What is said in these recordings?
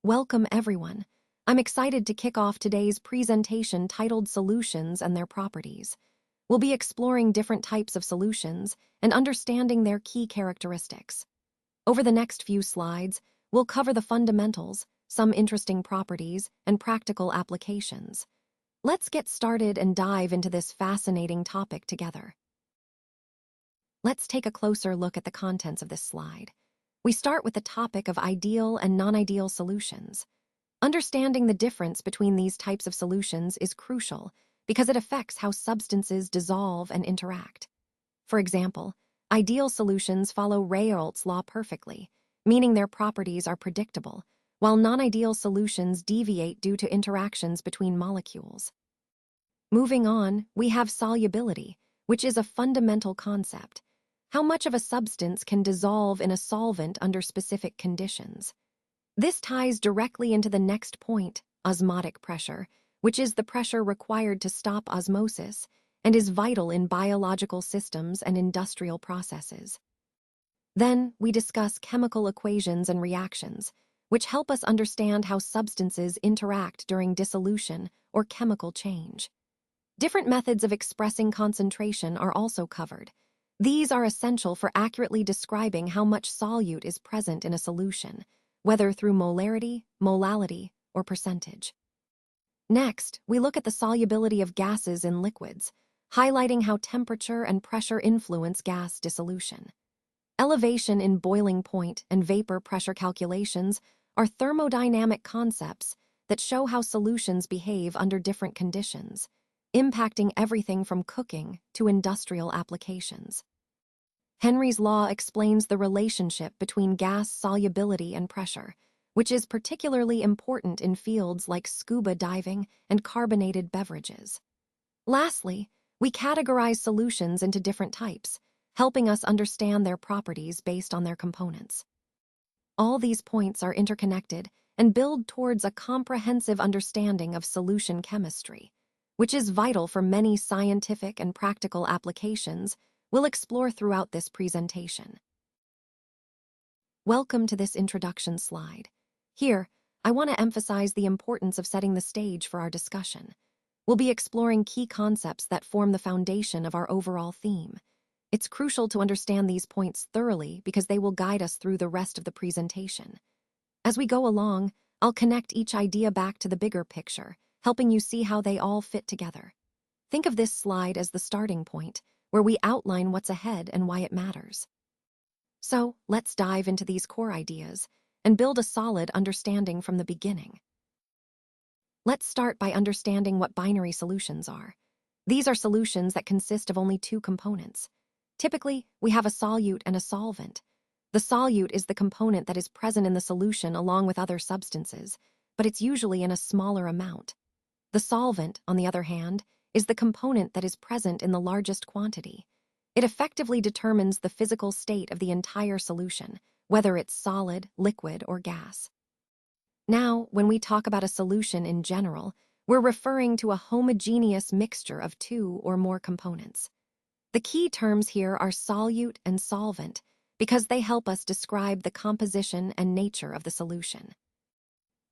Welcome, everyone. I'm excited to kick off today's presentation titled Solutions and Their Properties. We'll be exploring different types of solutions and understanding their key characteristics. Over the next few slides, we'll cover the fundamentals, some interesting properties, and practical applications. Let's get started and dive into this fascinating topic together. Let's take a closer look at the contents of this slide. We start with the topic of ideal and non-ideal solutions. Understanding the difference between these types of solutions is crucial because it affects how substances dissolve and interact. For example, ideal solutions follow Raoult's law perfectly, meaning their properties are predictable, while non-ideal solutions deviate due to interactions between molecules. Moving on, we have solubility, which is a fundamental concept. How much of a substance can dissolve in a solvent under specific conditions? This ties directly into the next point, osmotic pressure, which is the pressure required to stop osmosis and is vital in biological systems and industrial processes. Then, we discuss chemical equations and reactions, which help us understand how substances interact during dissolution or chemical change. Different methods of expressing concentration are also covered. These are essential for accurately describing how much solute is present in a solution, whether through molarity, molality, or percentage. Next, we look at the solubility of gases in liquids, highlighting how temperature and pressure influence gas dissolution. Elevation in boiling point and vapor pressure calculations are thermodynamic concepts that show how solutions behave under different conditions, impacting everything from cooking to industrial applications. Henry's law explains the relationship between gas solubility and pressure, which is particularly important in fields like scuba diving and carbonated beverages. Lastly, we categorize solutions into different types, helping us understand their properties based on their components. All these points are interconnected and build towards a comprehensive understanding of solution chemistry, which is vital for many scientific and practical applications we'll explore throughout this presentation. Welcome to this introduction slide. Here, I want to emphasize the importance of setting the stage for our discussion. We'll be exploring key concepts that form the foundation of our overall theme. It's crucial to understand these points thoroughly because they will guide us through the rest of the presentation. As we go along, I'll connect each idea back to the bigger picture, helping you see how they all fit together. Think of this slide as the starting point, where we outline what's ahead and why it matters. So, let's dive into these core ideas and build a solid understanding from the beginning. Let's start by understanding what binary solutions are. These are solutions that consist of only two components. Typically, we have a solute and a solvent. The solute is the component that is present in the solution along with other substances, but it's usually in a smaller amount. The solvent, on the other hand, is the component that is present in the largest quantity. It effectively determines the physical state of the entire solution, whether it's solid, liquid, or gas. Now, when we talk about a solution in general, we're referring to a homogeneous mixture of two or more components. The key terms here are solute and solvent because they help us describe the composition and nature of the solution.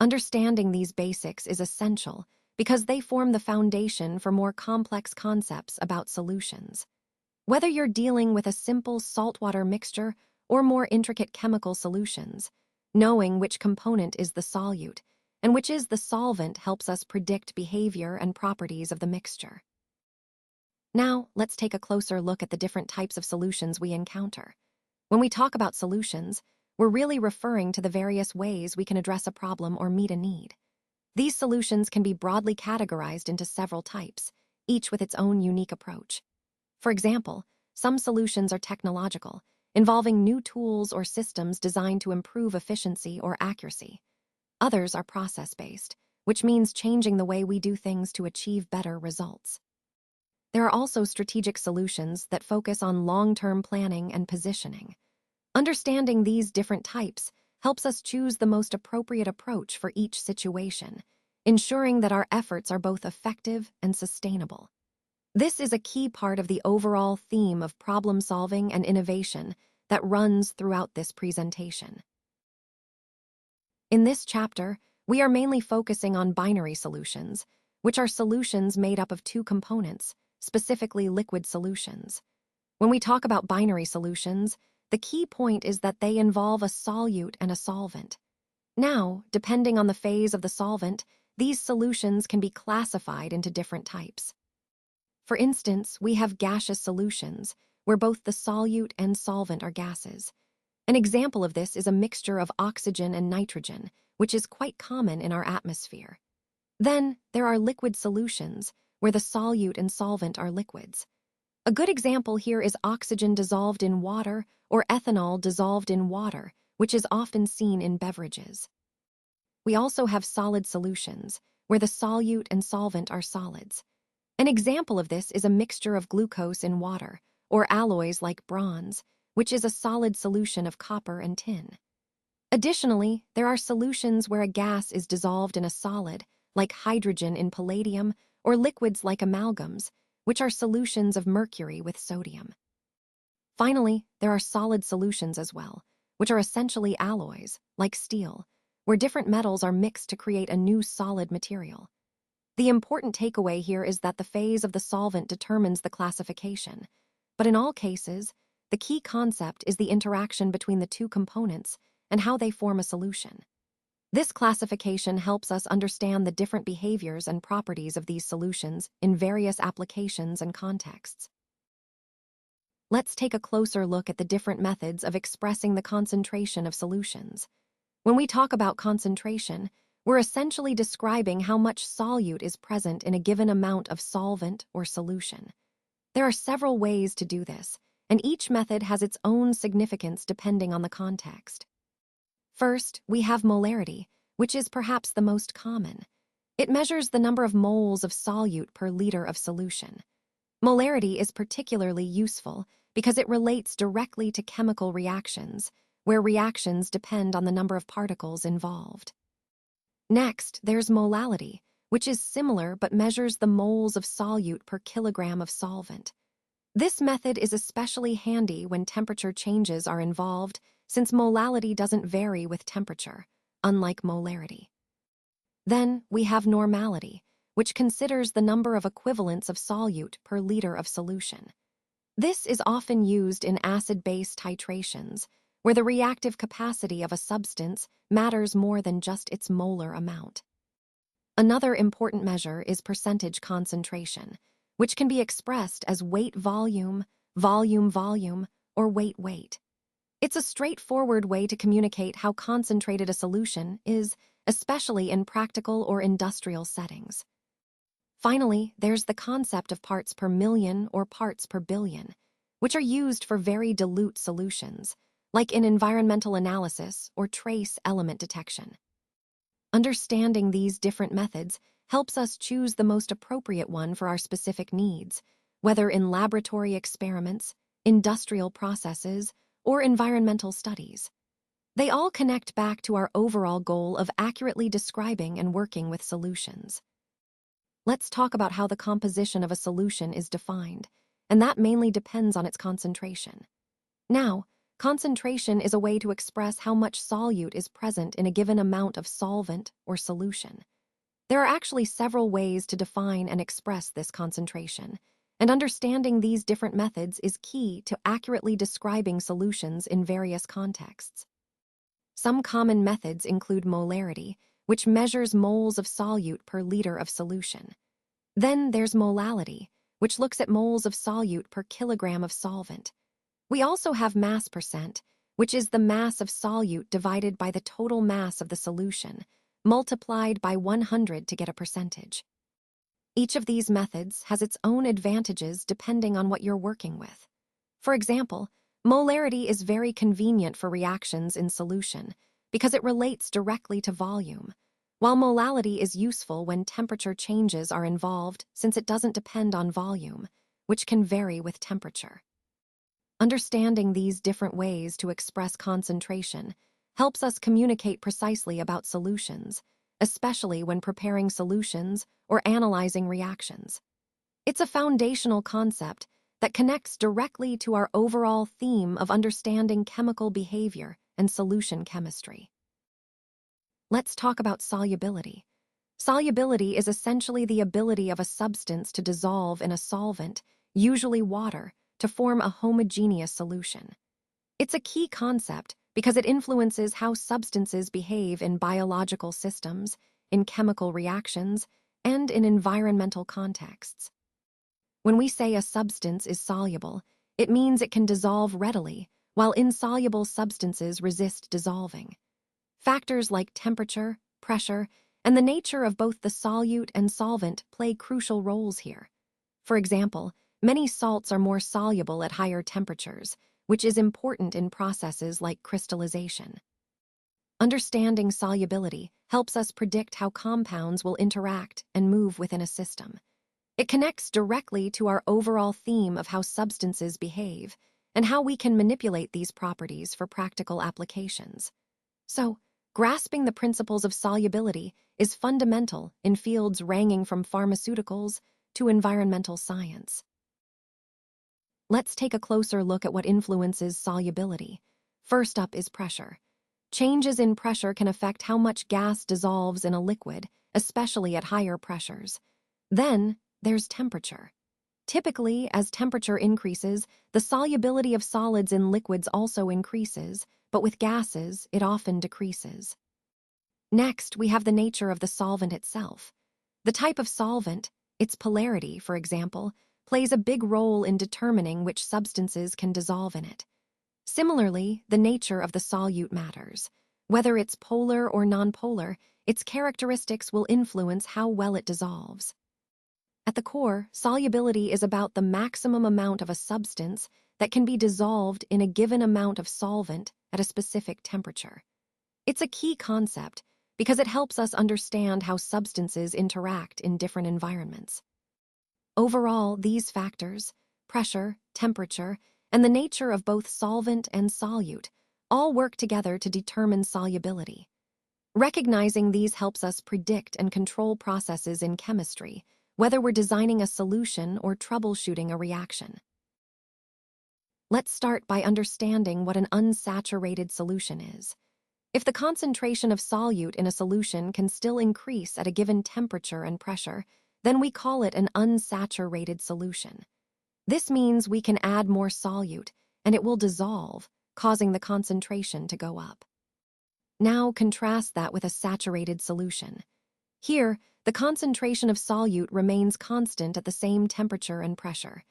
Understanding these basics is essential because they form the foundation for more complex concepts about solutions. Whether you're dealing with a simple saltwater mixture or more intricate chemical solutions, knowing which component is the solute and which is the solvent helps us predict behavior and properties of the mixture. Now, let's take a closer look at the different types of solutions we encounter. When we talk about solutions, we're really referring to the various ways we can address a problem or meet a need. These solutions can be broadly categorized into several types, each with its own unique approach. For example, some solutions are technological, involving new tools or systems designed to improve efficiency or accuracy. Others are process-based, which means changing the way we do things to achieve better results. There are also strategic solutions that focus on long-term planning and positioning. Understanding these different types helps us choose the most appropriate approach for each situation, ensuring that our efforts are both effective and sustainable. This is a key part of the overall theme of problem-solving and innovation that runs throughout this presentation. In this chapter, we are mainly focusing on binary solutions, which are solutions made up of two components, specifically liquid solutions. When we talk about binary solutions, the key point is that they involve a solute and a solvent. Now, depending on the phase of the solvent, these solutions can be classified into different types. For instance, we have gaseous solutions, where both the solute and solvent are gases. An example of this is a mixture of oxygen and nitrogen, which is quite common in our atmosphere. Then, there are liquid solutions, where the solute and solvent are liquids. A good example here is oxygen dissolved in water or ethanol dissolved in water, which is often seen in beverages. We also have solid solutions, where the solute and solvent are solids. An example of this is a mixture of glucose in water, or alloys like bronze, which is a solid solution of copper and tin. Additionally, there are solutions where a gas is dissolved in a solid, like hydrogen in palladium, or liquids like amalgams, which are solutions of mercury with sodium. Finally, there are solid solutions as well, which are essentially alloys, like steel, where different metals are mixed to create a new solid material. The important takeaway here is that the phase of the solvent determines the classification, but in all cases, the key concept is the interaction between the two components and how they form a solution. This classification helps us understand the different behaviors and properties of these solutions in various applications and contexts. Let's take a closer look at the different methods of expressing the concentration of solutions. When we talk about concentration, we're essentially describing how much solute is present in a given amount of solvent or solution. There are several ways to do this, and each method has its own significance depending on the context. First, we have molarity, which is perhaps the most common. It measures the number of moles of solute per liter of solution. Molarity is particularly useful because it relates directly to chemical reactions, where reactions depend on the number of particles involved. Next, there's molality, which is similar but measures the moles of solute per kilogram of solvent. This method is especially handy when temperature changes are involved, since molality doesn't vary with temperature, unlike molarity. Then we have normality, which considers the number of equivalents of solute per liter of solution. This is often used in acid-base titrations, where the reactive capacity of a substance matters more than just its molar amount. Another important measure is percentage concentration, which can be expressed as weight-volume, volume-volume, or weight-weight. It's a straightforward way to communicate how concentrated a solution is, especially in practical or industrial settings. Finally, there's the concept of parts per million or parts per billion, which are used for very dilute solutions, like in environmental analysis or trace element detection. Understanding these different methods helps us choose the most appropriate one for our specific needs, whether in laboratory experiments, industrial processes, or environmental studies. They all connect back to our overall goal of accurately describing and working with solutions. Let's talk about how the composition of a solution is defined, and that mainly depends on its concentration. Now, concentration is a way to express how much solute is present in a given amount of solvent or solution. There are actually several ways to define and express this concentration, and understanding these different methods is key to accurately describing solutions in various contexts. Some common methods include molarity, which measures moles of solute per liter of solution. Then there's molality, which looks at moles of solute per kilogram of solvent. We also have mass percent, which is the mass of solute divided by the total mass of the solution, multiplied by 100 to get a percentage. Each of these methods has its own advantages depending on what you're working with. For example, molarity is very convenient for reactions in solution because it relates directly to volume, while molality is useful when temperature changes are involved since it doesn't depend on volume, which can vary with temperature. Understanding these different ways to express concentration helps us communicate precisely about solutions, especially when preparing solutions or analyzing reactions. It's a foundational concept that connects directly to our overall theme of understanding chemical behavior and solution chemistry. Let's talk about solubility. Solubility is essentially the ability of a substance to dissolve in a solvent, usually water, to form a homogeneous solution. It's a key concept because it influences how substances behave in biological systems, in chemical reactions, and in environmental contexts. When we say a substance is soluble, it means it can dissolve readily, while insoluble substances resist dissolving. Factors like temperature, pressure, and the nature of both the solute and solvent play crucial roles here. For example, many salts are more soluble at higher temperatures, which is important in processes like crystallization. Understanding solubility helps us predict how compounds will interact and move within a system. It connects directly to our overall theme of how substances behave and how we can manipulate these properties for practical applications. So, grasping the principles of solubility is fundamental in fields ranging from pharmaceuticals to environmental science. Let's take a closer look at what influences solubility. First up is pressure. Changes in pressure can affect how much gas dissolves in a liquid, especially at higher pressures. Then, there's temperature. Typically, as temperature increases, the solubility of solids in liquids also increases, but with gases, it often decreases. Next, we have the nature of the solvent itself. The type of solvent, its polarity, for example, plays a big role in determining which substances can dissolve in it. Similarly, the nature of the solute matters. Whether it's polar or nonpolar, its characteristics will influence how well it dissolves. At the core, solubility is about the maximum amount of a substance that can be dissolved in a given amount of solvent at a specific temperature. It's a key concept because it helps us understand how substances interact in different environments. Overall, these factors, pressure, temperature, and the nature of both solvent and solute, all work together to determine solubility. Recognizing these helps us predict and control processes in chemistry, whether we're designing a solution or troubleshooting a reaction. Let's start by understanding what an unsaturated solution is. If the concentration of solute in a solution can still increase at a given temperature and pressure, then we call it an unsaturated solution. This means we can add more solute, and it will dissolve, causing the concentration to go up. Now contrast that with a saturated solution. Here, the concentration of solute remains constant at the same temperature and pressure.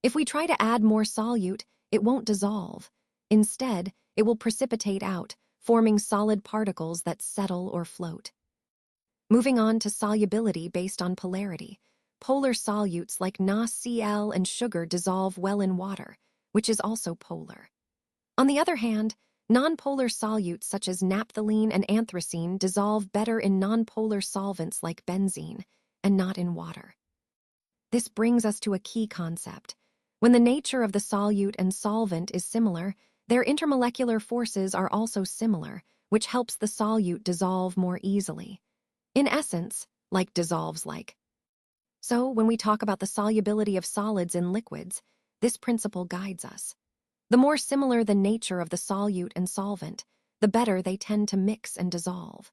If we try to add more solute, it won't dissolve. Instead, it will precipitate out, forming solid particles that settle or float. Moving on to solubility based on polarity. Polar solutes like NaCl and sugar dissolve well in water, which is also polar. On the other hand, nonpolar solutes such as naphthalene and anthracene dissolve better in nonpolar solvents like benzene, and not in water. This brings us to a key concept. When the nature of the solute and solvent is similar, their intermolecular forces are also similar, which helps the solute dissolve more easily. In essence, like dissolves like. So, when we talk about the solubility of solids in liquids, this principle guides us. The more similar the nature of the solute and solvent, the better they tend to mix and dissolve.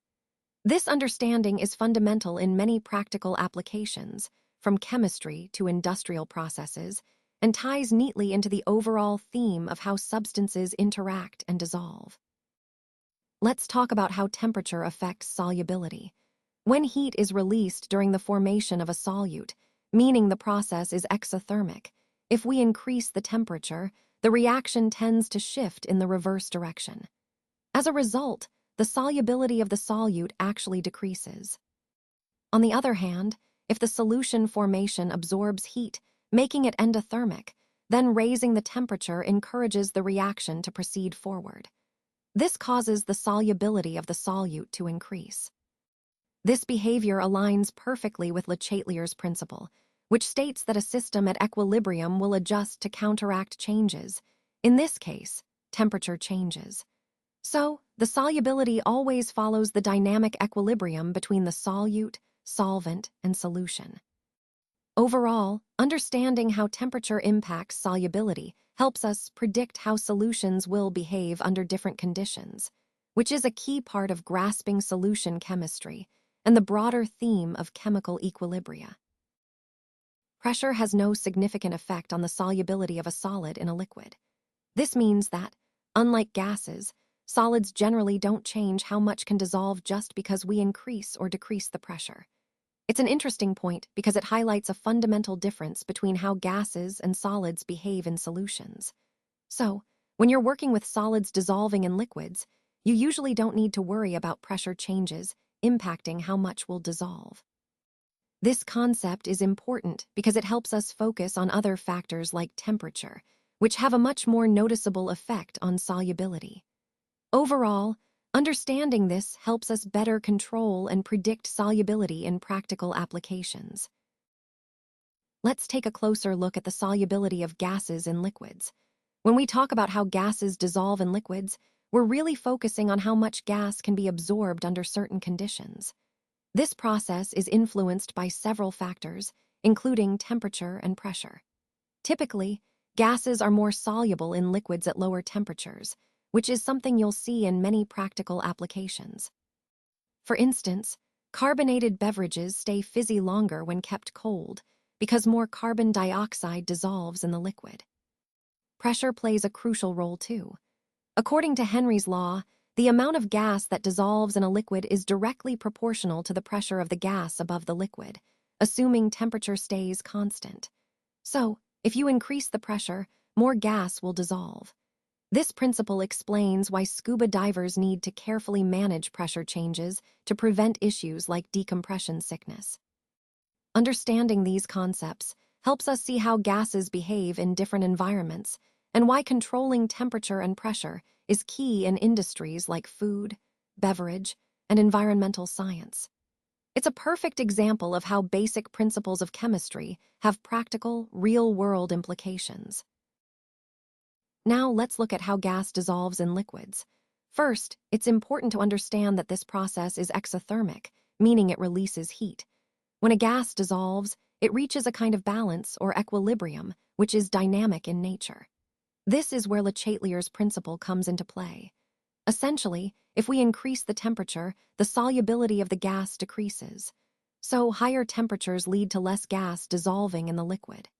This understanding is fundamental in many practical applications, from chemistry to industrial processes, and ties neatly into the overall theme of how substances interact and dissolve. Let's talk about how temperature affects solubility. When heat is released during the formation of a solute, meaning the process is exothermic, if we increase the temperature, the reaction tends to shift in the reverse direction. As a result, the solubility of the solute actually decreases. On the other hand, if the solution formation absorbs heat, making it endothermic, then raising the temperature encourages the reaction to proceed forward. This causes the solubility of the solute to increase. This behavior aligns perfectly with Le Chatelier's principle, which states that a system at equilibrium will adjust to counteract changes, in this case, temperature changes. So, the solubility always follows the dynamic equilibrium between the solute, solvent, and solution. Overall, understanding how temperature impacts solubility helps us predict how solutions will behave under different conditions. which is a key part of grasping solution chemistry and the broader theme of chemical equilibria. Pressure has no significant effect on the solubility of a solid in a liquid. This means that, unlike gases, solids generally don't change how much can dissolve just because we increase or decrease the pressure. It's an interesting point because it highlights a fundamental difference between how gases and solids behave in solutions. So, when you're working with solids dissolving in liquids, you usually don't need to worry about pressure changes impacting how much will dissolve. This concept is important because it helps us focus on other factors like temperature, which have a much more noticeable effect on solubility. Overall, understanding this helps us better control and predict solubility in practical applications. Let's take a closer look at the solubility of gases in liquids. When we talk about how gases dissolve in liquids, we're really focusing on how much gas can be absorbed under certain conditions. This process is influenced by several factors, including temperature and pressure. Typically, gases are more soluble in liquids at lower temperatures, which is something you'll see in many practical applications. For instance, carbonated beverages stay fizzy longer when kept cold because more carbon dioxide dissolves in the liquid. Pressure plays a crucial role too. According to Henry's law, the amount of gas that dissolves in a liquid is directly proportional to the pressure of the gas above the liquid, assuming temperature stays constant. So, if you increase the pressure, more gas will dissolve. This principle explains why scuba divers need to carefully manage pressure changes to prevent issues like decompression sickness. Understanding these concepts helps us see how gases behave in different environments and why controlling temperature and pressure is key in industries like food, beverage, and environmental science. It's a perfect example of how basic principles of chemistry have practical, real-world implications. Now let's look at how gas dissolves in liquids. First, it's important to understand that this process is exothermic, meaning it releases heat. When a gas dissolves, it reaches a kind of balance or equilibrium, which is dynamic in nature. This is where Le Chatelier's principle comes into play. Essentially, if we increase the temperature, the solubility of the gas decreases. So higher temperatures lead to less gas dissolving in the liquid.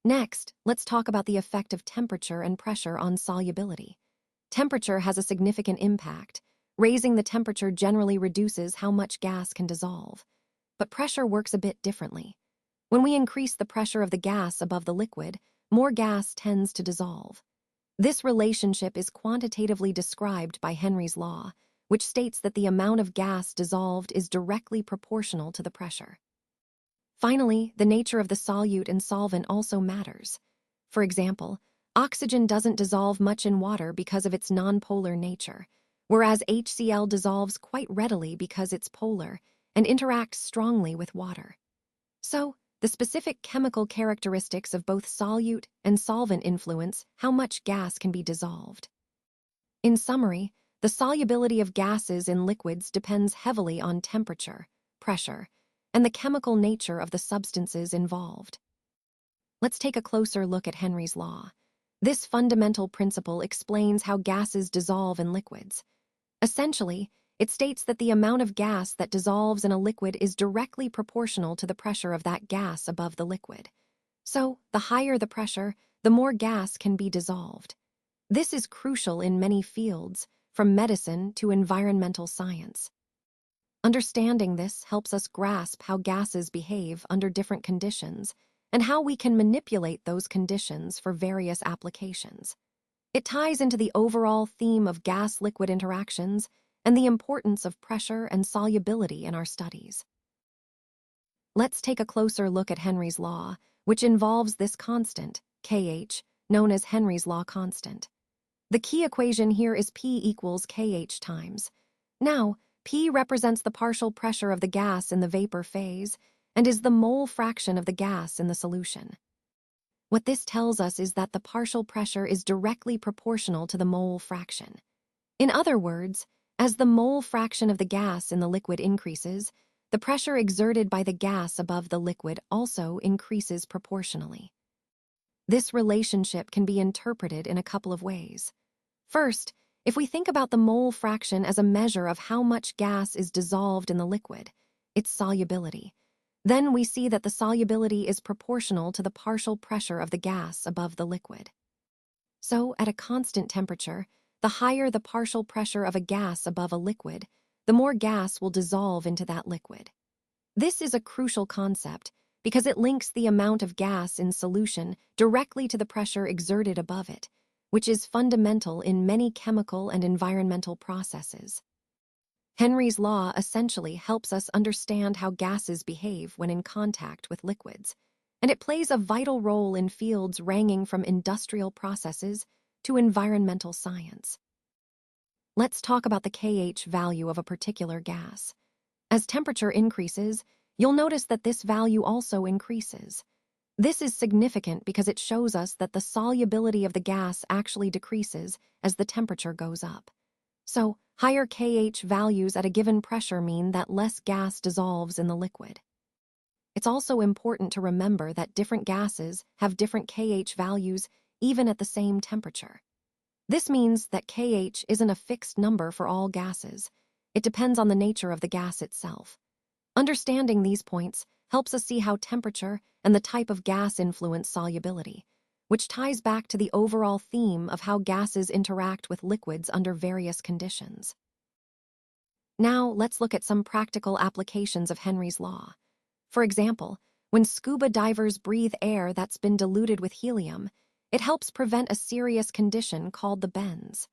Next, let's talk about the effect of temperature and pressure on solubility. Temperature has a significant impact. Raising the temperature generally reduces how much gas can dissolve. But pressure works a bit differently. When we increase the pressure of the gas above the liquid, more gas tends to dissolve. This relationship is quantitatively described by Henry's law, which states that the amount of gas dissolved is directly proportional to the pressure. Finally, the nature of the solute and solvent also matters. For example, oxygen doesn't dissolve much in water because of its nonpolar nature, whereas HCl dissolves quite readily because it's polar and interacts strongly with water. So, the specific chemical characteristics of both solute and solvent influence how much gas can be dissolved. In summary, the solubility of gases in liquids depends heavily on temperature, pressure, and the chemical nature of the substances involved. Let's take a closer look at Henry's law. This fundamental principle explains how gases dissolve in liquids. Essentially, it states that the amount of gas that dissolves in a liquid is directly proportional to the pressure of that gas above the liquid. So, the higher the pressure, the more gas can be dissolved. This is crucial in many fields, from medicine to environmental science. Understanding this helps us grasp how gases behave under different conditions and how we can manipulate those conditions for various applications. It ties into the overall theme of gas-liquid interactions and the importance of pressure and solubility in our studies. Let's take a closer look at Henry's law, which involves this constant, Kh, known as Henry's law constant. The key equation here is P equals Kh times. Now, P represents the partial pressure of the gas in the vapor phase and is the mole fraction of the gas in the solution. What this tells us is that the partial pressure is directly proportional to the mole fraction. In other words, as the mole fraction of the gas in the liquid increases, the pressure exerted by the gas above the liquid also increases proportionally. This relationship can be interpreted in a couple of ways. First, If we think about the mole fraction as a measure of how much gas is dissolved in the liquid, its solubility, then we see that the solubility is proportional to the partial pressure of the gas above the liquid. So, at a constant temperature, the higher the partial pressure of a gas above a liquid, the more gas will dissolve into that liquid. This is a crucial concept because it links the amount of gas in solution directly to the pressure exerted above it, which is fundamental in many chemical and environmental processes. Henry's law essentially helps us understand how gases behave when in contact with liquids, and it plays a vital role in fields ranging from industrial processes to environmental science. Let's talk about the kH value of a particular gas. As temperature increases, you'll notice that this value also increases. This is significant because it shows us that the solubility of the gas actually decreases as the temperature goes up. So, higher kH values at a given pressure mean that less gas dissolves in the liquid. It's also important to remember that different gases have different kH values even at the same temperature. This means that kH isn't a fixed number for all gases. It depends on the nature of the gas itself. Understanding these points helps us see how temperature and the type of gas influence solubility, which ties back to the overall theme of how gases interact with liquids under various conditions. Now, let's look at some practical applications of Henry's law. For example, when scuba divers breathe air that's been diluted with helium, it helps prevent a serious condition called the bends.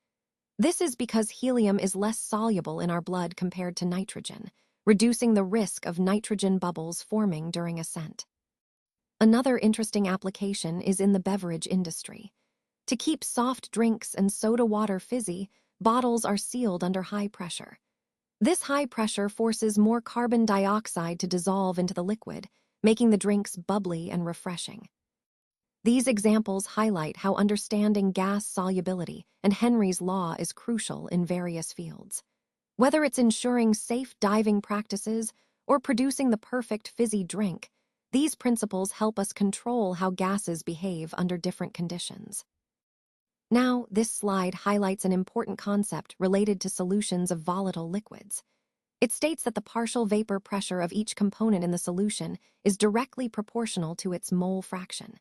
This is because helium is less soluble in our blood compared to nitrogen, reducing the risk of nitrogen bubbles forming during ascent. Another interesting application is in the beverage industry. To keep soft drinks and soda water fizzy, bottles are sealed under high pressure. This high pressure forces more carbon dioxide to dissolve into the liquid, making the drinks bubbly and refreshing. These examples highlight how understanding gas solubility and Henry's law is crucial in various fields. Whether it's ensuring safe diving practices or producing the perfect fizzy drink, these principles help us control how gases behave under different conditions. Now, this slide highlights an important concept related to solutions of volatile liquids. It states that the partial vapor pressure of each component in the solution is directly proportional to its mole fraction.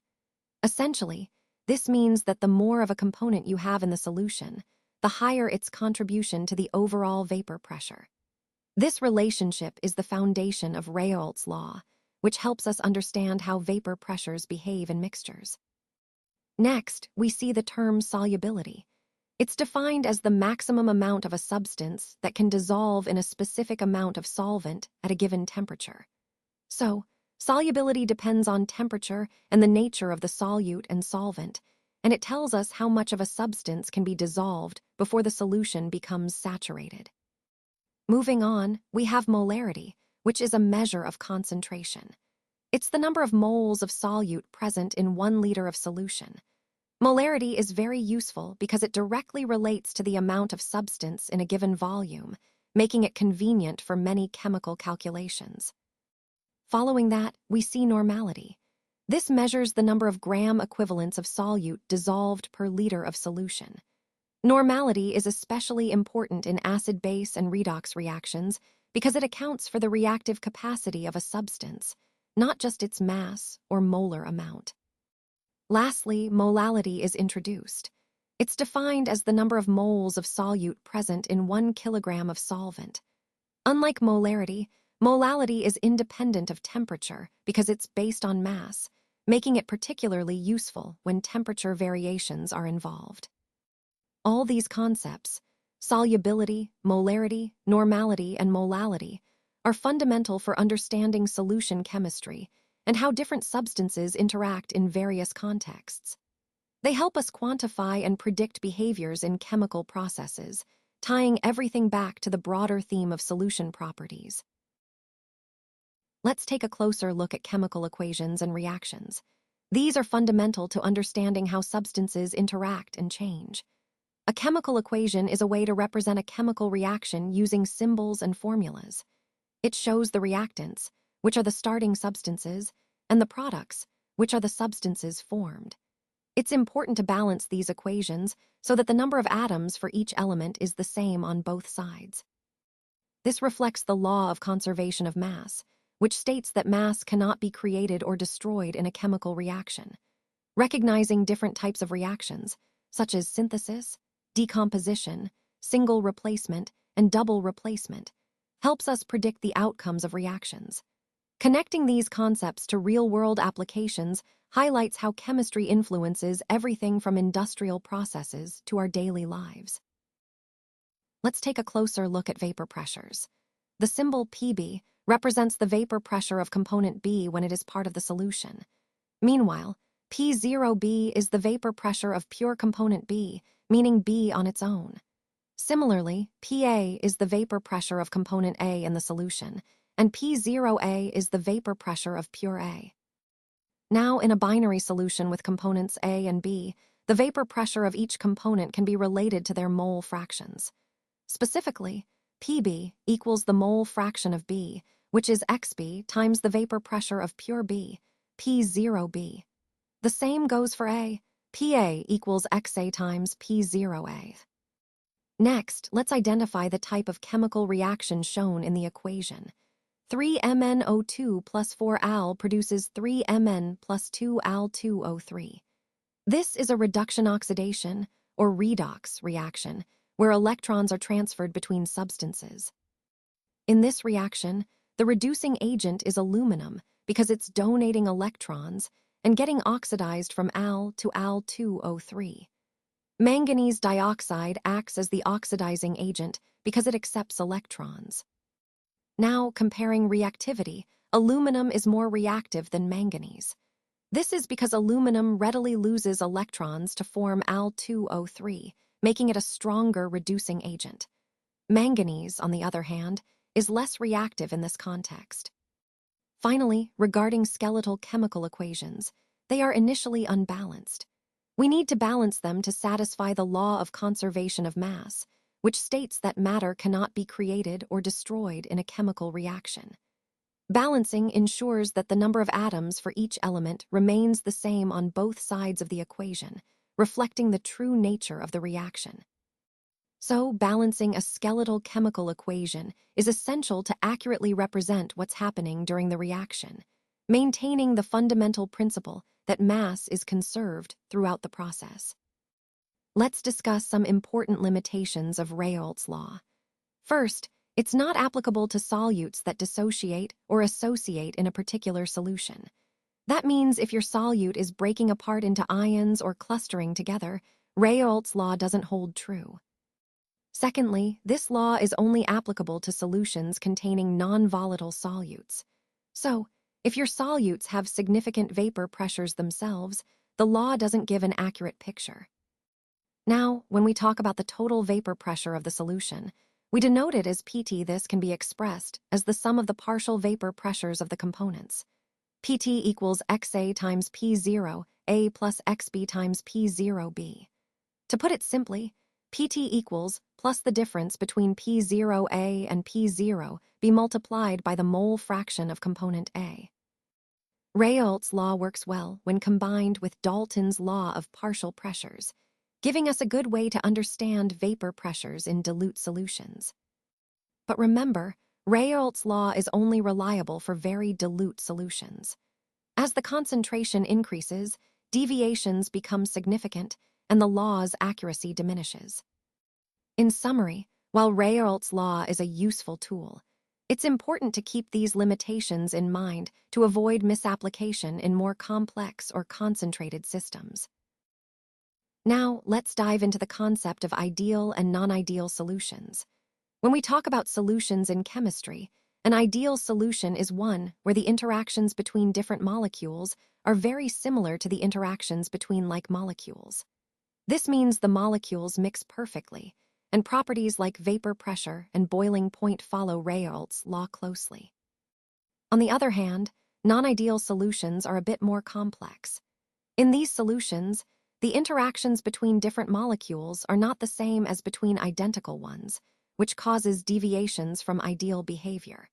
Essentially, this means that the more of a component you have in the solution, the higher its contribution to the overall vapor pressure. This relationship is the foundation of Raoult's law, which helps us understand how vapor pressures behave in mixtures. Next, we see the term solubility. It's defined as the maximum amount of a substance that can dissolve in a specific amount of solvent at a given temperature. So, solubility depends on temperature and the nature of the solute and solvent, and it tells us how much of a substance can be dissolved before the solution becomes saturated. Moving on, we have molarity, which is a measure of concentration. It's the number of moles of solute present in 1 liter of solution. Molarity is very useful because it directly relates to the amount of substance in a given volume, making it convenient for many chemical calculations. Following that, we see normality. This measures the number of gram equivalents of solute dissolved per liter of solution. Normality is especially important in acid-base and redox reactions because it accounts for the reactive capacity of a substance, not just its mass or molar amount. Lastly, molality is introduced. It's defined as the number of moles of solute present in 1 kilogram of solvent. Unlike molarity, molality is independent of temperature because it's based on mass, making it particularly useful when temperature variations are involved. All these concepts, solubility, molarity, normality, and molality, are fundamental for understanding solution chemistry and how different substances interact in various contexts. They help us quantify and predict behaviors in chemical processes, tying everything back to the broader theme of solution properties. Let's take a closer look at chemical equations and reactions. These are fundamental to understanding how substances interact and change. A chemical equation is a way to represent a chemical reaction using symbols and formulas. It shows the reactants, which are the starting substances, and the products, which are the substances formed. It's important to balance these equations so that the number of atoms for each element is the same on both sides. This reflects the law of conservation of mass, which states that mass cannot be created or destroyed in a chemical reaction. Recognizing different types of reactions, such as synthesis, decomposition, single replacement, and double replacement, helps us predict the outcomes of reactions. Connecting these concepts to real-world applications highlights how chemistry influences everything from industrial processes to our daily lives. Let's take a closer look at vapor pressures. The symbol Pb represents the vapor pressure of component B when it is part of the solution. Meanwhile, P0B is the vapor pressure of pure component B, meaning B on its own. Similarly, Pa is the vapor pressure of component A in the solution, and P0A is the vapor pressure of pure A. Now, in a binary solution with components A and B, the vapor pressure of each component can be related to their mole fractions. Specifically, Pb equals the mole fraction of B, which is xB times the vapor pressure of pure B, P0B. The same goes for A. Pa equals xa times P0A. Next, let's identify the type of chemical reaction shown in the equation. 3MnO2 plus 4Al produces 3Mn plus 2Al2O3. This is a reduction oxidation, or redox, reaction, where electrons are transferred between substances. In this reaction, the reducing agent is aluminum because it's donating electrons and getting oxidized from Al to Al2O3. Manganese dioxide acts as the oxidizing agent because it accepts electrons. Now, comparing reactivity, aluminum is more reactive than manganese. This is because aluminum readily loses electrons to form Al2O3, making it a stronger reducing agent. Manganese, on the other hand, is less reactive in this context. Finally, regarding skeletal chemical equations, they are initially unbalanced. We need to balance them to satisfy the law of conservation of mass, which states that matter cannot be created or destroyed in a chemical reaction. Balancing ensures that the number of atoms for each element remains the same on both sides of the equation, reflecting the true nature of the reaction. So, balancing a skeletal chemical equation is essential to accurately represent what's happening during the reaction, maintaining the fundamental principle that mass is conserved throughout the process. Let's discuss some important limitations of Raoult's law. First, it's not applicable to solutes that dissociate or associate in a particular solution. That means if your solute is breaking apart into ions or clustering together, Raoult's law doesn't hold true. Secondly, this law is only applicable to solutions containing non-volatile solutes. So, if your solutes have significant vapor pressures themselves, the law doesn't give an accurate picture. Now, when we talk about the total vapor pressure of the solution, we denote it as Pt. This can be expressed as the sum of the partial vapor pressures of the components. Pt equals xa times P0, A plus xb times P0b. To put it simply, Pt equals plus the difference between P0A and P0 be multiplied by the mole fraction of component A. Raoult's law works well when combined with Dalton's law of partial pressures, giving us a good way to understand vapor pressures in dilute solutions. But remember, Raoult's law is only reliable for very dilute solutions. As the concentration increases, deviations become significant and the law's accuracy diminishes. In summary, while Raoult's law is a useful tool, it's important to keep these limitations in mind to avoid misapplication in more complex or concentrated systems. Now, let's dive into the concept of ideal and non-ideal solutions. When we talk about solutions in chemistry, an ideal solution is one where the interactions between different molecules are very similar to the interactions between like molecules. This means the molecules mix perfectly, and properties like vapor pressure and boiling point follow Raoult's law closely. On the other hand, non-ideal solutions are a bit more complex. In these solutions, the interactions between different molecules are not the same as between identical ones, which causes deviations from ideal behavior.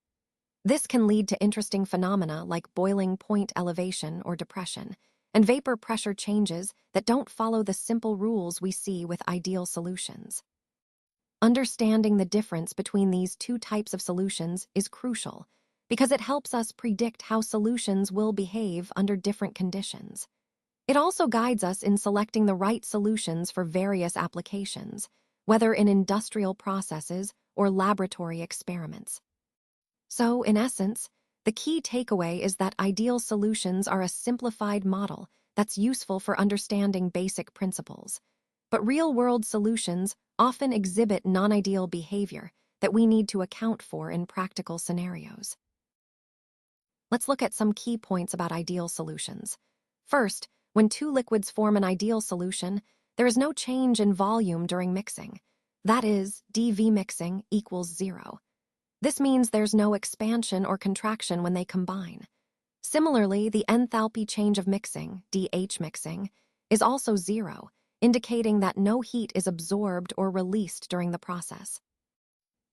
This can lead to interesting phenomena like boiling point elevation or depression, and vapor pressure changes that don't follow the simple rules we see with ideal solutions. Understanding the difference between these two types of solutions is crucial because it helps us predict how solutions will behave under different conditions. It also guides us in selecting the right solutions for various applications, whether in industrial processes or laboratory experiments. So, in essence, the key takeaway is that ideal solutions are a simplified model that's useful for understanding basic principles. But real-world solutions often exhibit non-ideal behavior that we need to account for in practical scenarios. Let's look at some key points about ideal solutions. First, when two liquids form an ideal solution, there is no change in volume during mixing. That is, dV mixing equals 0. This means there's no expansion or contraction when they combine. Similarly, the enthalpy change of mixing, dH mixing, is also 0, indicating that no heat is absorbed or released during the process.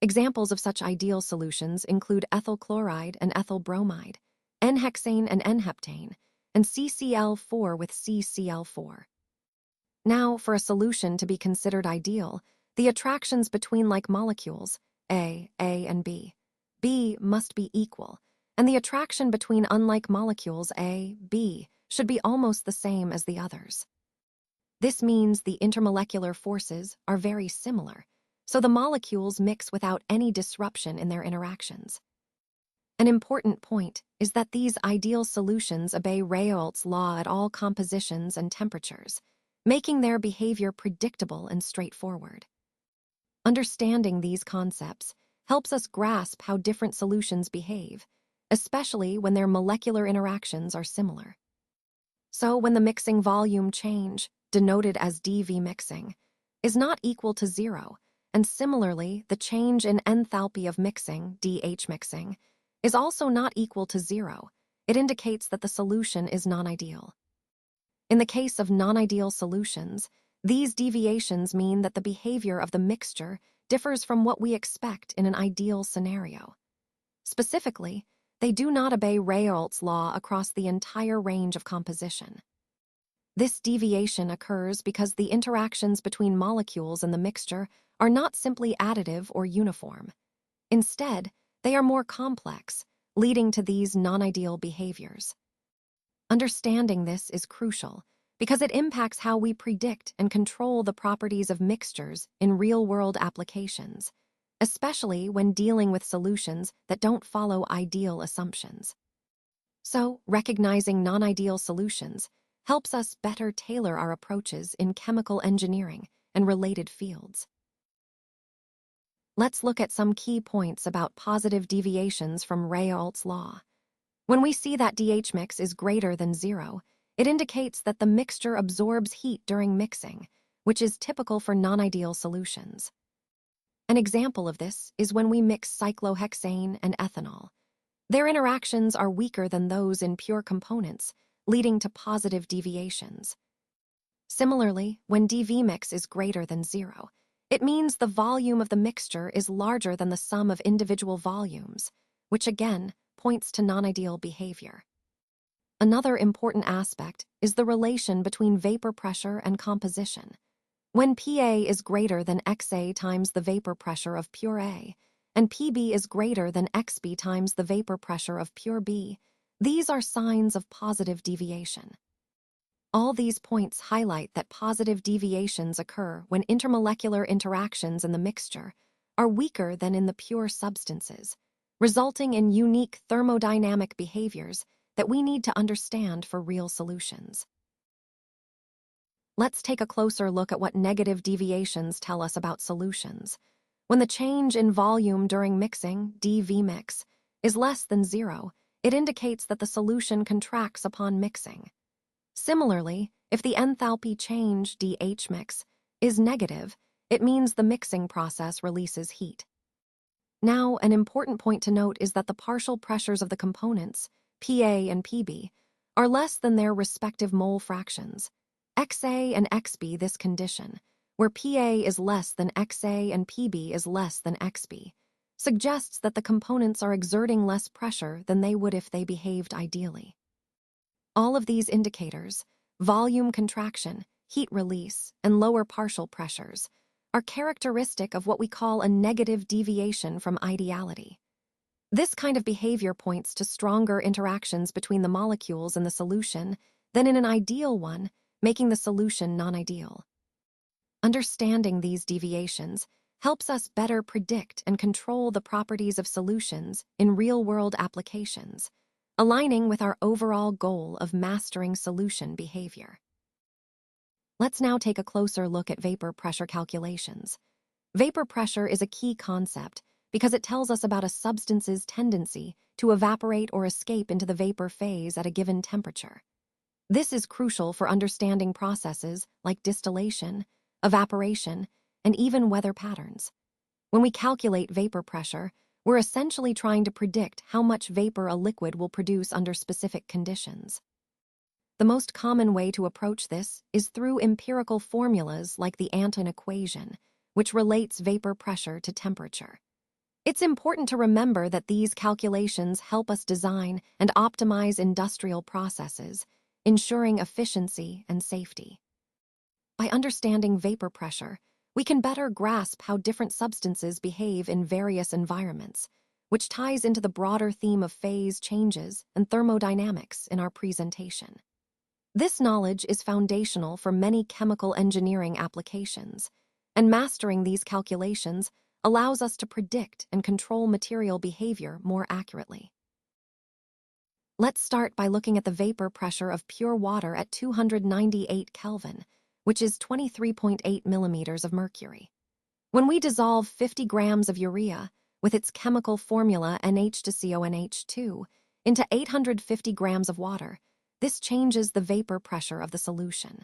Examples of such ideal solutions include ethyl chloride and ethyl bromide, N-hexane and N-heptane, and CCl4 with CCl4. Now, for a solution to be considered ideal, the attractions between like molecules, A and B must be equal, and the attraction between unlike molecules A, B should be almost the same as the others. This means the intermolecular forces are very similar, so the molecules mix without any disruption in their interactions. An important point is that these ideal solutions obey Raoult's law at all compositions and temperatures, making their behavior predictable and straightforward. Understanding these concepts helps us grasp how different solutions behave, especially when their molecular interactions are similar. So when the mixing volume change, denoted as dV mixing, is not equal to 0, and similarly the change in enthalpy of mixing, dH mixing, is also not equal to 0, it indicates that the solution is non-ideal. In the case of non-ideal solutions, these deviations mean that the behavior of the mixture differs from what we expect in an ideal scenario. Specifically, they do not obey Raoult's law across the entire range of composition. This deviation occurs because the interactions between molecules in the mixture are not simply additive or uniform. Instead, they are more complex, leading to these non-ideal behaviors. Understanding this is crucial because it impacts how we predict and control the properties of mixtures in real-world applications, especially when dealing with solutions that don't follow ideal assumptions. So, recognizing non-ideal solutions helps us better tailor our approaches in chemical engineering and related fields. Let's look at some key points about positive deviations from Raoult's law. When we see that DH mix is greater than 0, it indicates that the mixture absorbs heat during mixing, which is typical for non-ideal solutions. An example of this is when we mix cyclohexane and ethanol. Their interactions are weaker than those in pure components, leading to positive deviations. Similarly, when dV mix is greater than 0, it means the volume of the mixture is larger than the sum of individual volumes, which again points to non-ideal behavior. Another important aspect is the relation between vapor pressure and composition. When PA is greater than XA times the vapor pressure of pure A, and PB is greater than XB times the vapor pressure of pure B, these are signs of positive deviation. All these points highlight that positive deviations occur when intermolecular interactions in the mixture are weaker than in the pure substances, resulting in unique thermodynamic behaviors that we need to understand for real solutions. Let's take a closer look at what negative deviations tell us about solutions. When the change in volume during mixing, dV mix, is less than 0, it indicates that the solution contracts upon mixing. Similarly, if the enthalpy change, dH mix, is negative, it means the mixing process releases heat. Now, an important point to note is that the partial pressures of the components, PA and PB, are less than their respective mole fractions. XA and XB this condition, where PA is less than XA and PB is less than XB, suggests that the components are exerting less pressure than they would if they behaved ideally. All of these indicators, volume contraction, heat release, and lower partial pressures, are characteristic of what we call a negative deviation from ideality. This kind of behavior points to stronger interactions between the molecules in the solution than in an ideal one, making the solution non-ideal. Understanding these deviations helps us better predict and control the properties of solutions in real-world applications, aligning with our overall goal of mastering solution behavior. Let's now take a closer look at vapor pressure calculations. Vapor pressure is a key concept because it tells us about a substance's tendency to evaporate or escape into the vapor phase at a given temperature. This is crucial for understanding processes like distillation, evaporation, and even weather patterns. When we calculate vapor pressure, we're essentially trying to predict how much vapor a liquid will produce under specific conditions. The most common way to approach this is through empirical formulas like the Anton equation, which relates vapor pressure to temperature. It's important to remember that these calculations help us design and optimize industrial processes, ensuring efficiency and safety. By understanding vapor pressure, we can better grasp how different substances behave in various environments, which ties into the broader theme of phase changes and thermodynamics in our presentation. This knowledge is foundational for many chemical engineering applications, and mastering these calculations allows us to predict and control material behavior more accurately. Let's start by looking at the vapor pressure of pure water at 298 Kelvin, which is 23.8 millimeters of mercury. When we dissolve 50 grams of urea, with its chemical formula NH2CONH2, into 850 grams of water, this changes the vapor pressure of the solution.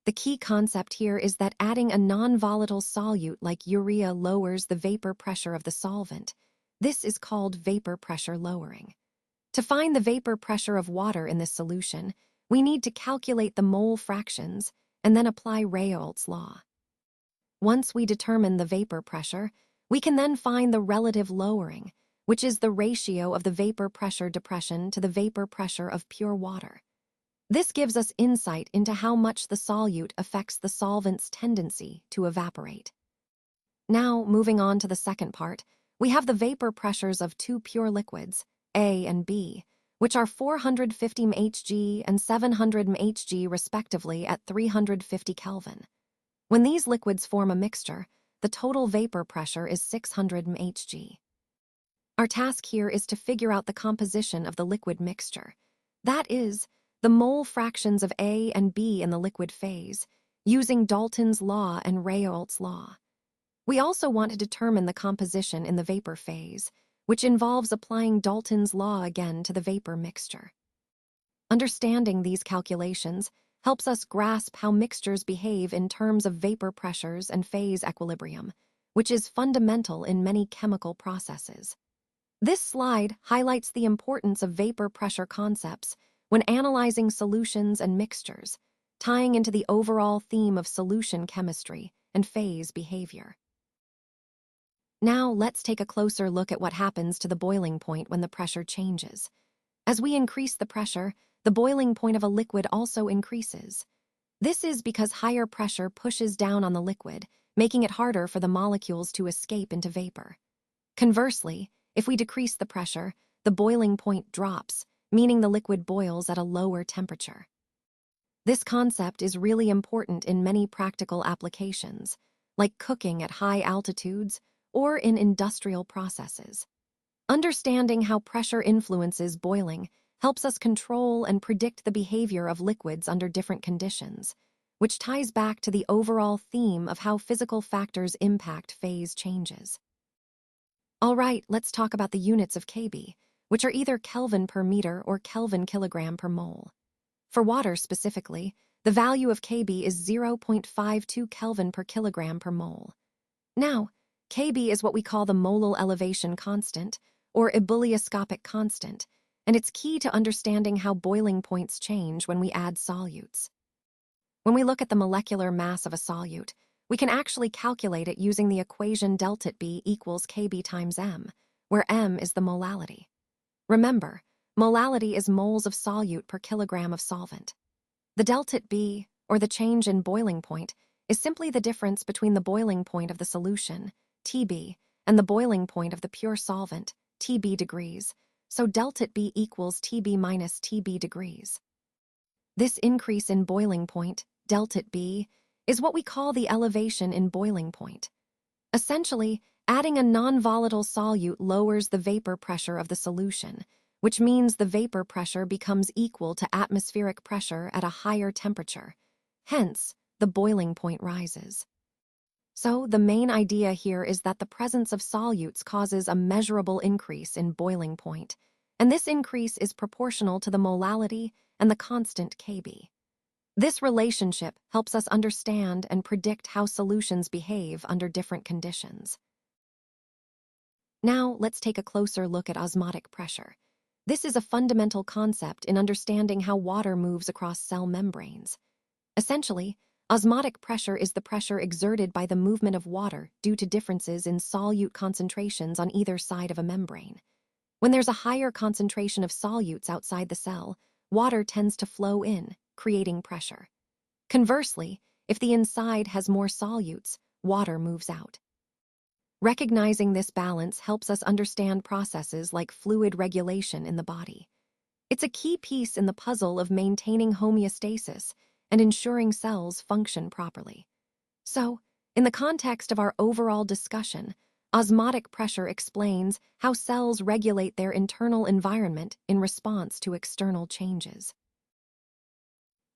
The key concept here is that adding a non-volatile solute like urea lowers the vapor pressure of the solvent. This is called vapor pressure lowering. To find the vapor pressure of water in this solution, we need to calculate the mole fractions and then apply Raoult's law. Once we determine the vapor pressure, we can then find the relative lowering, which is the ratio of the vapor pressure depression to the vapor pressure of pure water. This gives us insight into how much the solute affects the solvent's tendency to evaporate. Now, moving on to the second part, we have the vapor pressures of two pure liquids, A and B, which are 450 mHg and 700 mHg respectively at 350 Kelvin. When these liquids form a mixture, the total vapor pressure is 600 mHg. Our task here is to figure out the composition of the liquid mixture. That is, the mole fractions of A and B in the liquid phase, using Dalton's law and Raoult's law. We also want to determine the composition in the vapor phase, which involves applying Dalton's law again to the vapor mixture. Understanding these calculations helps us grasp how mixtures behave in terms of vapor pressures and phase equilibrium, which is fundamental in many chemical processes. This slide highlights the importance of vapor pressure concepts when analyzing solutions and mixtures, tying into the overall theme of solution chemistry and phase behavior. Now let's take a closer look at what happens to the boiling point when the pressure changes. As we increase the pressure, the boiling point of a liquid also increases. This is because higher pressure pushes down on the liquid, making it harder for the molecules to escape into vapor. Conversely, if we decrease the pressure, the boiling point drops, meaning the liquid boils at a lower temperature. This concept is really important in many practical applications, like cooking at high altitudes or in industrial processes. Understanding how pressure influences boiling helps us control and predict the behavior of liquids under different conditions, which ties back to the overall theme of how physical factors impact phase changes. All right, let's talk about the units of Kb, which are either Kelvin per meter or Kelvin kilogram per mole. For water specifically, the value of Kb is 0.52 Kelvin per kilogram per mole. Now, Kb is what we call the molal elevation constant, or ebullioscopic constant, and it's key to understanding how boiling points change when we add solutes. When we look at the molecular mass of a solute, we can actually calculate it using the equation delta B equals Kb times m, where m is the molality. Remember, molality is moles of solute per kilogram of solvent. The delta B, or the change in boiling point, is simply the difference between the boiling point of the solution, Tb, and the boiling point of the pure solvent, Tb degrees, so delta B equals Tb minus Tb degrees. This increase in boiling point, delta B, is what we call the elevation in boiling point. Essentially, adding a non-volatile solute lowers the vapor pressure of the solution, which means the vapor pressure becomes equal to atmospheric pressure at a higher temperature. Hence, the boiling point rises. So, the main idea here is that the presence of solutes causes a measurable increase in boiling point, and this increase is proportional to the molality and the constant Kb. This relationship helps us understand and predict how solutions behave under different conditions. Now, let's take a closer look at osmotic pressure. This is a fundamental concept in understanding how water moves across cell membranes. Essentially, osmotic pressure is the pressure exerted by the movement of water due to differences in solute concentrations on either side of a membrane. When there's a higher concentration of solutes outside the cell, water tends to flow in, creating pressure. Conversely, if the inside has more solutes, water moves out. Recognizing this balance helps us understand processes like fluid regulation in the body. It's a key piece in the puzzle of maintaining homeostasis and ensuring cells function properly. So, in the context of our overall discussion, osmotic pressure explains how cells regulate their internal environment in response to external changes.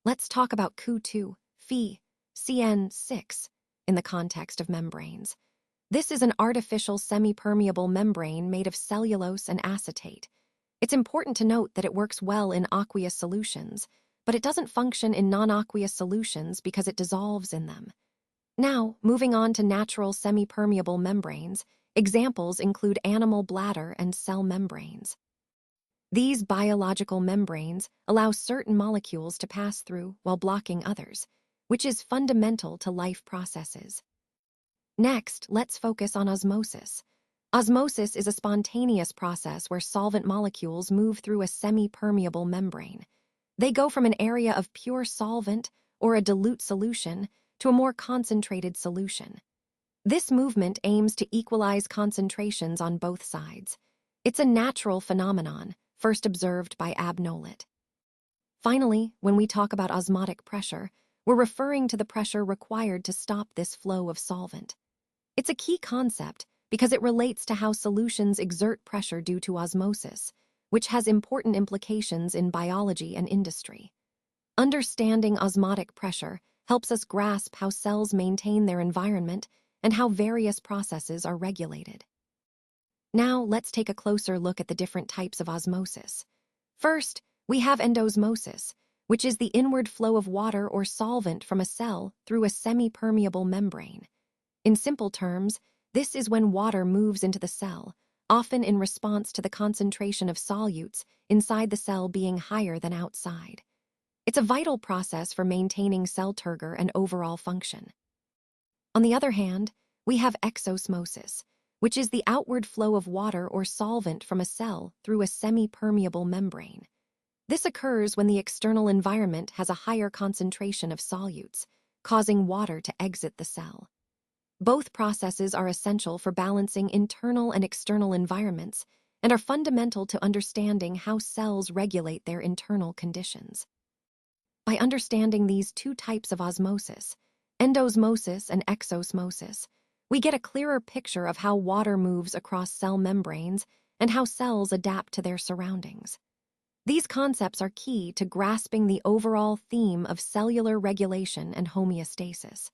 Let's talk about Cu2, Phe, CN6 in the context of membranes. This is an artificial semi-permeable membrane made of cellulose and acetate. It's important to note that it works well in aqueous solutions, but it doesn't function in non-aqueous solutions because it dissolves in them. Now, moving on to natural semi-permeable membranes, examples include animal bladder and cell membranes. These biological membranes allow certain molecules to pass through while blocking others, which is fundamental to life processes. Next, let's focus on osmosis. Osmosis is a spontaneous process where solvent molecules move through a semi-permeable membrane. They go from an area of pure solvent or a dilute solution to a more concentrated solution. This movement aims to equalize concentrations on both sides. It's a natural phenomenon, first observed by Ab Nolet. Finally, when we talk about osmotic pressure, we're referring to the pressure required to stop this flow of solvent. It's a key concept because it relates to how solutions exert pressure due to osmosis, which has important implications in biology and industry. Understanding osmotic pressure helps us grasp how cells maintain their environment and how various processes are regulated. Now, let's take a closer look at the different types of osmosis. First, we have endosmosis, which is the inward flow of water or solvent from a cell through a semi-permeable membrane. In simple terms, this is when water moves into the cell, often in response to the concentration of solutes inside the cell being higher than outside. It's a vital process for maintaining cell turgor and overall function. On the other hand, we have exosmosis, which is the outward flow of water or solvent from a cell through a semi-permeable membrane. This occurs when the external environment has a higher concentration of solutes, causing water to exit the cell. Both processes are essential for balancing internal and external environments and are fundamental to understanding how cells regulate their internal conditions. By understanding these two types of osmosis, endosmosis and exosmosis, we get a clearer picture of how water moves across cell membranes and how cells adapt to their surroundings. These concepts are key to grasping the overall theme of cellular regulation and homeostasis.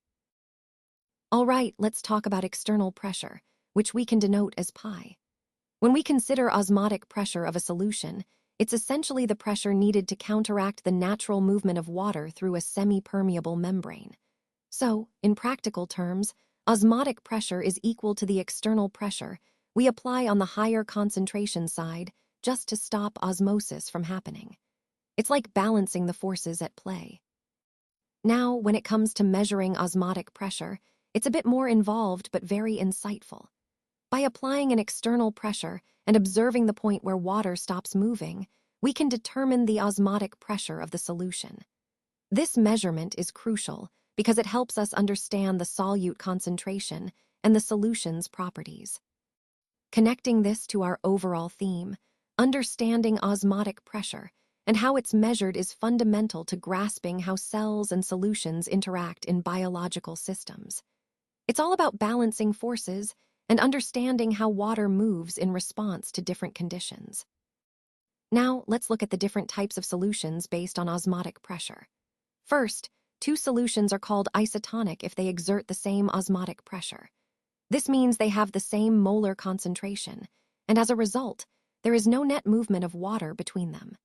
All right, let's talk about external pressure, which we can denote as pi. When we consider osmotic pressure of a solution, it's essentially the pressure needed to counteract the natural movement of water through a semi-permeable membrane. So, in practical terms, osmotic pressure is equal to the external pressure we apply on the higher concentration side just to stop osmosis from happening. It's like balancing the forces at play. Now, when it comes to measuring osmotic pressure, it's a bit more involved but very insightful. By applying an external pressure and observing the point where water stops moving, we can determine the osmotic pressure of the solution. This measurement is crucial because it helps us understand the solute concentration and the solution's properties. Connecting this to our overall theme, understanding osmotic pressure and how it's measured is fundamental to grasping how cells and solutions interact in biological systems. It's all about balancing forces and understanding how water moves in response to different conditions. Now, let's look at the different types of solutions based on osmotic pressure. First, two solutions are called isotonic if they exert the same osmotic pressure. This means they have the same molar concentration, and as a result, there is no net movement of water between them.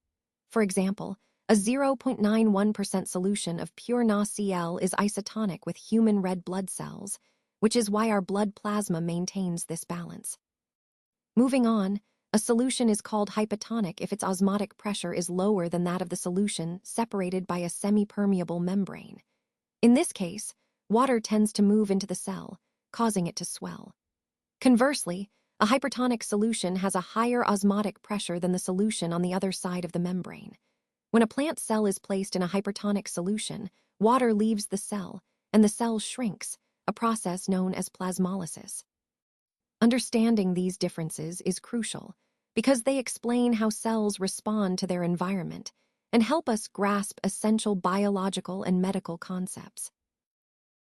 For example, a 0.91% solution of pure NaCl is isotonic with human red blood cells, which is why our blood plasma maintains this balance. Moving on, a solution is called hypotonic if its osmotic pressure is lower than that of the solution separated by a semi-permeable membrane. In this case, water tends to move into the cell, causing it to swell. Conversely, a hypertonic solution has a higher osmotic pressure than the solution on the other side of the membrane. When a plant cell is placed in a hypertonic solution, water leaves the cell, and the cell shrinks, a process known as plasmolysis. Understanding these differences is crucial because they explain how cells respond to their environment and help us grasp essential biological and medical concepts.